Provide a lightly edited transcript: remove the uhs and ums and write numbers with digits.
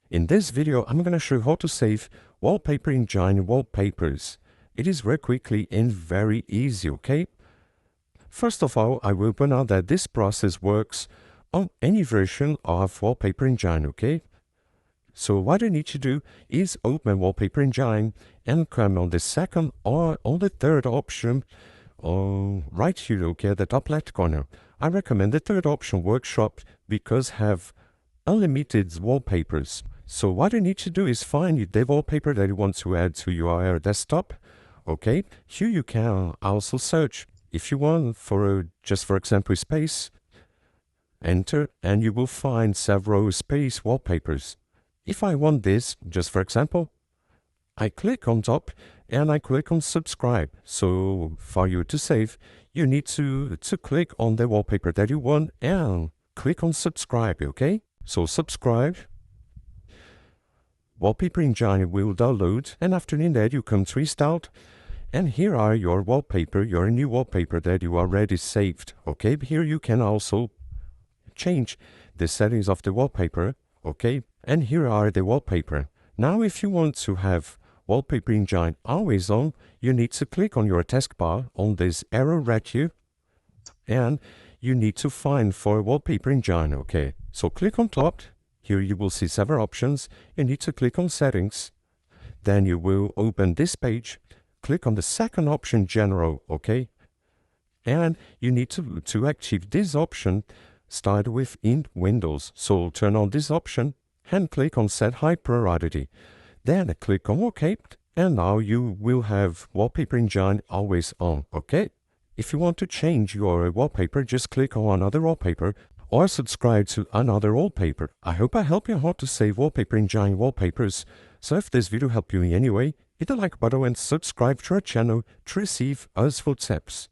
In this video, I'm going to show you how to save Wallpaper Engine Wallpapers. It is very quickly and very easy, okay? First of all, I will point out that this process works on any version of Wallpaper Engine, okay? So what you need to do is open Wallpaper Engine and come on the second or on the third option right here, okay, at the top left corner. I recommend the third option, Workshop, because have unlimited wallpapers. So what you need to do is find the wallpaper that you want to add to your desktop. Okay, here you can also search if you want for just for example space. Enter and you will find several space wallpapers. If I want this, just for example, I click on top and I click on subscribe. So for you to save, you need to click on the wallpaper that you want and click on subscribe, okay? So subscribe. Wallpaper Engine will download, and after that you come to Install, and here are your wallpaper, your new wallpaper that you already saved. Okay, here you can also change the settings of the wallpaper. Okay, and here are the wallpaper. Now if you want to have Wallpaper Engine always on, you need to click on your taskbar on this arrow right here, and you need to find for Wallpaper Engine. Okay, so click on top. Here you will see several options. You need to click on Settings. Then you will open this page. Click on the second option, General, okay? And you need to activate this option, start with in Windows. So turn on this option and click on Set High Priority. Then click on OK, and now you will have Wallpaper Engine always on, okay? If you want to change your wallpaper, just click on another wallpaper or subscribe to another wallpaper. I hope I helped you how to save Wallpaper Engine Wallpapers. So if this video helped you in any way, hit the like button and subscribe to our channel to receive useful tips.